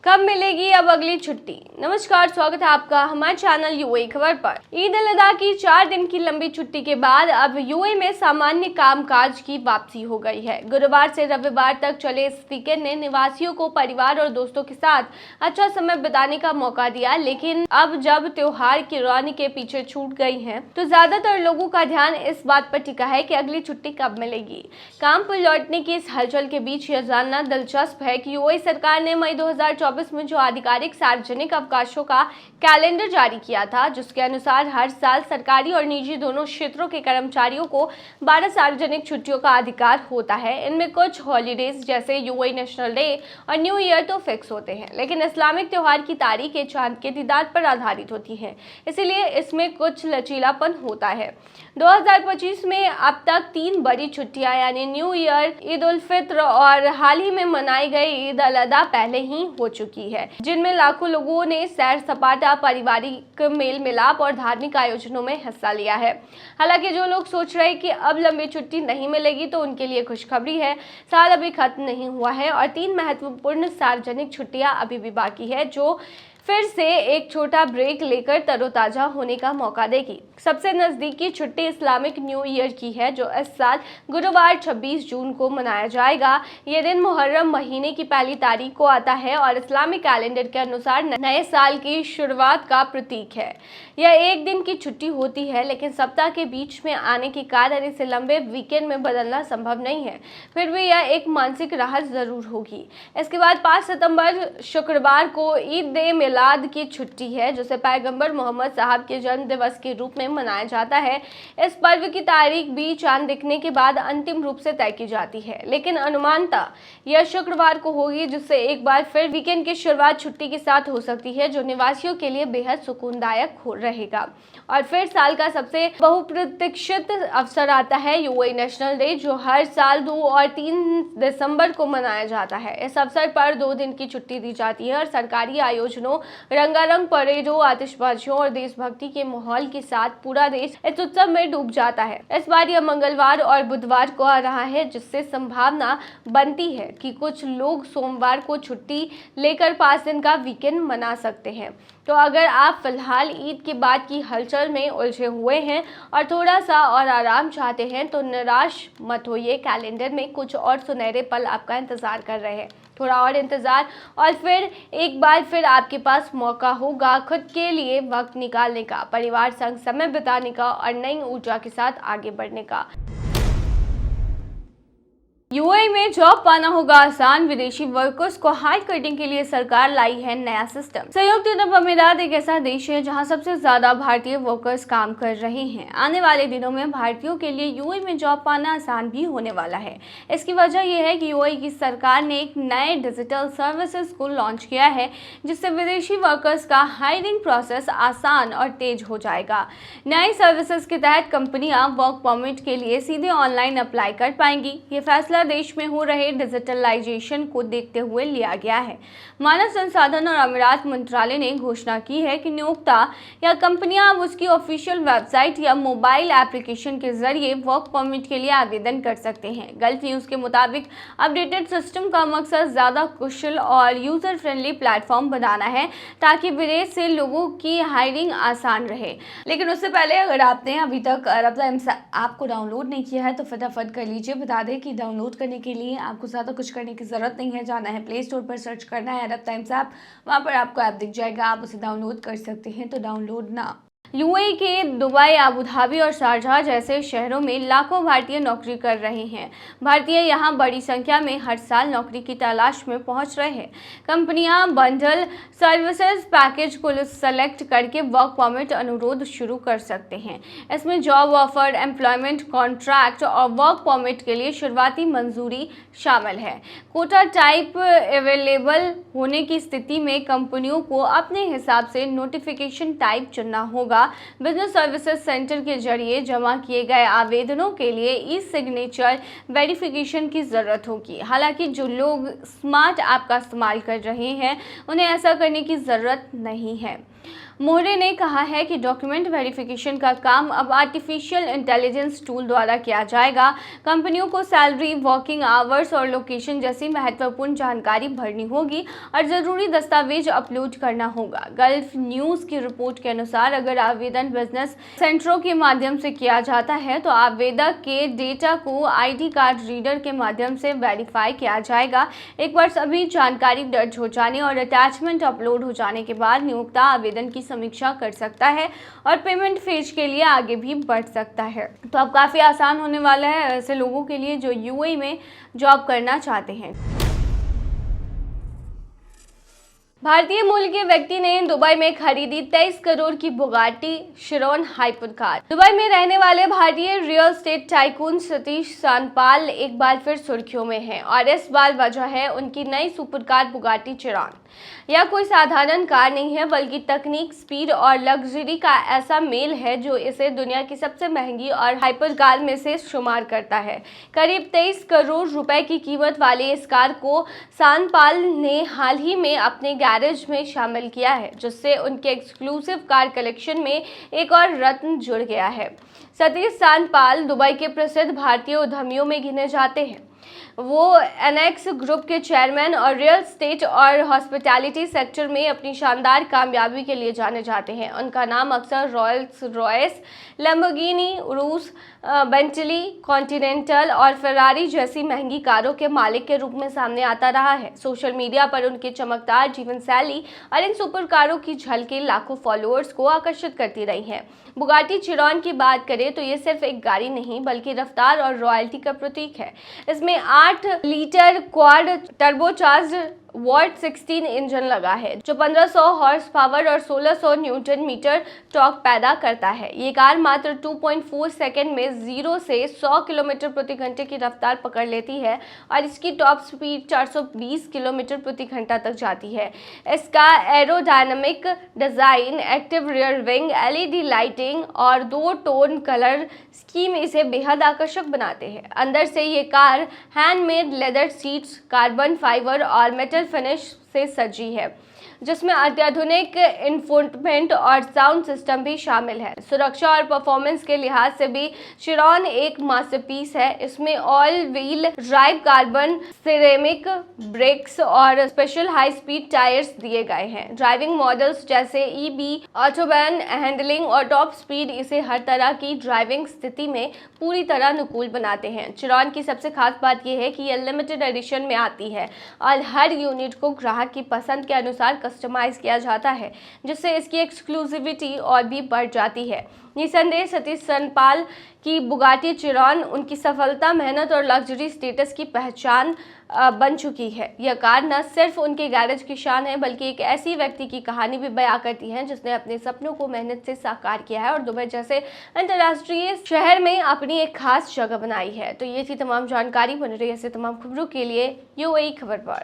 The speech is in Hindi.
कब मिलेगी अब अगली छुट्टी। नमस्कार, स्वागत है आपका हमारे चैनल यूएई खबर पर। ईद उल अजहा की 4 दिन की लंबी छुट्टी के बाद अब यूएई में सामान्य कामकाज की वापसी हो गई है। गुरुवार से रविवार तक चले इस वीकेंड ने निवासियों को परिवार और दोस्तों के साथ अच्छा समय बिताने का मौका दिया, लेकिन अब जब त्योहार की रौनक के पीछे छूट गई है तो ज्यादातर लोगों का ध्यान इस बात पर टिका है कि अगली छुट्टी कब मिलेगी। काम पर लौटने की इस हलचल के बीच यह जानना दिलचस्प है कि यूएई सरकार ने मई 2024 में जो आधिकारिक सार्वजनिक अवकाशों का कैलेंडर जारी किया था, जिसके अनुसार हर साल सरकारी और निजी दोनों क्षेत्रों के कर्मचारियों को 12 सार्वजनिक छुट्टियों का अधिकार होता है। इनमें कुछ हॉलीडेज जैसे यूएई नेशनल डे और न्यू ईयर तो फिक्स होते हैं, लेकिन इस्लामिक त्योहार की तारीखें चांद के दीदार पर आधारित होती हैं, इसीलिए इसमें कुछ लचीलापन होता है। 2025 में अब तक 3 बड़ी छुट्टियां यानी न्यू ईयर, ईद उल फित्र और हाल ही में मनाई गई ईद उल अजहा पहले ही हो चुकी है, जिनमें लाखों लोगों ने सैर सपाटा, पारिवारिक मेल मिलाप और धार्मिक आयोजनों में हिस्सा लिया है। हालांकि जो लोग सोच रहे हैं कि अब लंबी छुट्टी नहीं मिलेगी तो उनके लिए खुशखबरी है, साल अभी खत्म नहीं हुआ है और 3 महत्वपूर्ण सार्वजनिक छुट्टियां अभी भी बाकी है, जो फिर से एक छोटा ब्रेक लेकर तरोताजा होने का मौका देगी। सबसे नजदीकी छुट्टी इस्लामिक न्यू ईयर की है, जो इस साल गुरुवार 26 जून को मनाया जाएगा। ये दिन मुहर्रम महीने की पहली तारीख को आता है और इस्लामिक कैलेंडर के अनुसार नए साल की शुरुआत का प्रतीक है। यह एक दिन की छुट्टी होती है, लेकिन सप्ताह के बीच में आने के कारण इसे लंबे वीकेंड में बदलना संभव नहीं है। फिर भी यह एक मानसिक राहत जरूर होगी। इसके बाद 5 सितंबर शुक्रवार को ईद ए मिलाद की छुट्टी है, जिसे पैगंबर मोहम्मद साहब के जन्म दिवस के रूप में मनाया जाता है। इस पर्व की तारीख भी चांद दिखने के बाद अंतिम रूप से तय की जाती है, लेकिन अनुमानतः यह शुक्रवार को होगी, जिससे एक बार फिर वीकेंड की शुरुआत छुट्टी के साथ हो सकती है, जो निवासियों के लिए बेहद सुकूनदायक रहेगा। और फिर साल का सबसे बहुप्रतीक्षित अवसर आता है यूएई नेशनल डे, जो हर साल 2 और 3 दिसंबर को मनाया जाता है। इस अवसर पर 2 दिन की छुट्टी दी जाती है और सरकारी आयोजनों, रंगारंग परेडों, आतिशबाजियों और देशभक्ति के माहौल के साथ पूरा देश इस उत्सव में डूब जाता है। इस बार यह मंगलवार और बुधवार को आ रहा है, जिससे संभावना बनती है कि कुछ लोग सोमवार को छुट्टी लेकर 5 दिन का वीकेंड मना सकते हैं। तो अगर आप फिलहाल ईद के बाद की हलचल में उलझे हुए हैं और थोड़ा सा और आराम चाहते हैं तो निराश मत होइए। कैलेंडर में कुछ और सुनहरे पल आपका इंतजार कर रहे हैं। थोड़ा और इंतजार और फिर एक बार फिर आपके पास मौका होगा खुद के लिए वक्त निकालने का, परिवार संग समय बिताने का और नई ऊर्जा के साथ आगे बढ़ने का। यूएई में जॉब पाना होगा आसान। विदेशी वर्कर्स को हायर करने के लिए सरकार लाई है नया सिस्टम। संयुक्त अरब अमीरात एक ऐसा देश है जहां सबसे ज्यादा भारतीय वर्कर्स काम कर रहे हैं। आने वाले दिनों में भारतीयों के लिए यूएई में जॉब पाना आसान भी होने वाला है। इसकी वजह यह है कि यूएई की सरकार ने एक नए डिजिटल सर्विसेज को लॉन्च किया है, जिससे विदेशी वर्कर्स का हायरिंग प्रोसेस आसान और तेज हो जाएगा। नई सर्विसेज के तहत कंपनियां वर्क परमिट के लिए सीधे ऑनलाइन अप्लाई कर पाएंगी। ये फैसला देश में हो रहे डिजिटलाइजेशन को देखते हुए लिया गया है। मानव संसाधन और अमीरात मंत्रालय ने घोषणा की है कि नियोक्ता या कंपनियां अब उसकी ऑफिशियल वेबसाइट या मोबाइल एप्लीकेशन के जरिए वर्क परमिट के लिए आवेदन कर सकते हैं। गल्फ न्यूज के मुताबिक अपडेटेड सिस्टम का मकसद ज्यादा कुशल और यूजर फ्रेंडली प्लेटफॉर्म बनाना है, ताकि विदेश से लोगों की हायरिंग आसान रहे। लेकिन उससे पहले अगर आपने अभी तक अरब टाइम्स ऐप को डाउनलोड नहीं किया है तो फटाफट कर लीजिए। बता दें कि डाउनलोड करने के लिए आपको ज़्यादा कुछ करने की ज़रूरत नहीं है। जाना है प्ले स्टोर पर, सर्च करना है अरब टाइम्स ऐप, वहाँ पर आपको ऐप दिख जाएगा, आप उसे डाउनलोड कर सकते हैं। तो डाउनलोड ना। यूएई के दुबई, अबू धाबी और शारजाह जैसे शहरों में लाखों भारतीय नौकरी कर रहे हैं। भारतीय यहां बड़ी संख्या में हर साल नौकरी की तलाश में पहुंच रहे हैं। कंपनियां बंडल सर्विसेज पैकेज को सेलेक्ट करके वर्क परमिट अनुरोध शुरू कर सकते हैं। इसमें जॉब ऑफर, एम्प्लॉयमेंट कॉन्ट्रैक्ट और वर्क परमिट के लिए शुरुआती मंजूरी शामिल है। कोटा टाइप अवेलेबल होने की स्थिति में कंपनियों को अपने हिसाब से नोटिफिकेशन टाइप चुनना होगा। बिजनेस सर्विसेज सेंटर के जरिए जमा किए गए आवेदनों के लिए ई सिग्नेचर वेरिफिकेशन की जरूरत होगी। हालांकि जो लोग स्मार्ट ऐप का इस्तेमाल कर रहे हैं उन्हें ऐसा करने की जरूरत नहीं है। मोरे ने कहा है कि डॉक्यूमेंट वेरिफिकेशन का काम अब आर्टिफिशियल इंटेलिजेंस टूल द्वारा किया जाएगा। कंपनियों को सैलरी, वर्किंग आवर्स और लोकेशन जैसी महत्वपूर्ण जानकारी भरनी होगी और ज़रूरी दस्तावेज अपलोड करना होगा। गल्फ न्यूज़ की रिपोर्ट के अनुसार अगर आवेदन बिजनेस सेंटरों के माध्यम से किया जाता है तो आवेदक के डेटा को ID कार्ड रीडर के माध्यम से वेरीफाई किया जाएगा। एक बार सभी जानकारी दर्ज हो जाने और अटैचमेंट अपलोड हो जाने के बाद नियोक्ता आवेदन की समीक्षा कर सकता है और पेमेंट फेज के लिए आगे भी बढ़ सकता है। तो अब काफ़ी आसान होने वाला है ऐसे लोगों के लिए जो UAE में जॉब करना चाहते हैं। भारतीय मूल के व्यक्ति ने दुबई में खरीदी 23 करोड़ की बुगाटी शिरोन हाइपर कार। दुबई में रहने वाले भारतीय रियल एस्टेट टाइकून सतीश सानपाल एक बार फिर सुर्खियों में हैं और इस बार वजह है उनकी नई सुपर कार बुगाटी चिरॉन। यह कोई साधारण कार नहीं है बल्कि तकनीक, स्पीड और लग्जरी का ऐसा मेल है जो इसे दुनिया की सबसे महंगी और हाइपर कार में से शुमार करता है। करीब 23 करोड़ रुपए की कीमत वाली इस कार को सानपाल ने हाल ही में अपने गैरेज में शामिल किया है, जिससे उनके एक्सक्लूसिव कार कलेक्शन में एक और रत्न जुड़ गया है। सतीश सानपाल दुबई के प्रसिद्ध भारतीय उद्यमियों में गिने जाते हैं। वो एनेक्स ग्रुप के चेयरमैन और रियल एस्टेट और हॉस्पिटैलिटी सेक्टर में अपनी शानदार कामयाबी के लिए जाने जाते हैं। उनका नाम अक्सर Rolls Royce, Lamborghini Urs, Bentley, continental और फरारी जैसी महंगी कारों के मालिक के रूप में सामने आता रहा है। सोशल मीडिया पर उनकी चमकदार जीवन शैली और इन सुपर कारों की झलकें लाखों फॉलोअर्स को आकर्षित करती रही हैं। बुगाटी चिरॉन की बात करें तो ये सिर्फ एक गाड़ी नहीं बल्कि रफ्तार और रॉयल्टी का प्रतीक है। इसमें 8 litre quad turbocharged what 16 engine लगा है जो 1500 हॉर्स पावर और 1600 न्यूटन मीटर टॉर्क पैदा करता है। ये कार मात्र 2.4 सेकंड में 0 से 100 किलोमीटर प्रति घंटे की रफ्तार पकड़ लेती है और इसकी टॉप स्पीड 420 किलोमीटर प्रति घंटा तक जाती है। इसका aerodynamic design, active rear wing, LED lighting और 2 टोन कलर स्कीम इसे बेहद आकर्षक बनाते हैं। अंदर से ये car handmade leather seats, carbon fibre और मेटल फिनिश से सजी है, जिसमें अत्याधुनिक इंफोटेनमेंट और साउंड सिस्टम भी शामिल है। सुरक्षा और परफॉर्मेंस के लिहाज से भी चिरॉन एक मास्टरपीस है। इसमें all wheel drive, carbon ceramic brakes और स्पेशल हाई स्पीड टायर्स दिए गए हैं। ड्राइविंग मॉडल्स जैसे EB, ऑटोबैन हैंडलिंग और टॉप स्पीड इसे हर तरह की ड्राइविंग स्थिति में पूरी तरह अनुकूल बनाते हैं। चिरॉन की सबसे खास बात यह है कि यह लिमिटेड एडिशन में आती है और हर यूनिट को ग्राहक की पसंद के अनुसार कस्टमाइज किया जाता है, जिससे इसकी एक्सक्लूसिविटी और भी बढ़ जाती है। निसंदेह सतीश सानपाल की बुगाटी चिरॉन उनकी सफलता, मेहनत और लग्जरी स्टेटस की पहचान बन चुकी है। यह कार न सिर्फ उनके गैरेज की शान है बल्कि एक ऐसी व्यक्ति की कहानी भी बयां करती है जिसने अपने सपनों को मेहनत से साकार किया है और दुबई जैसे अंतर्राष्ट्रीय शहर में अपनी एक खास जगह बनाई है। तो ये थी तमाम जानकारी। बन रही ऐसे तमाम खबरों के लिए UAE खबर पर।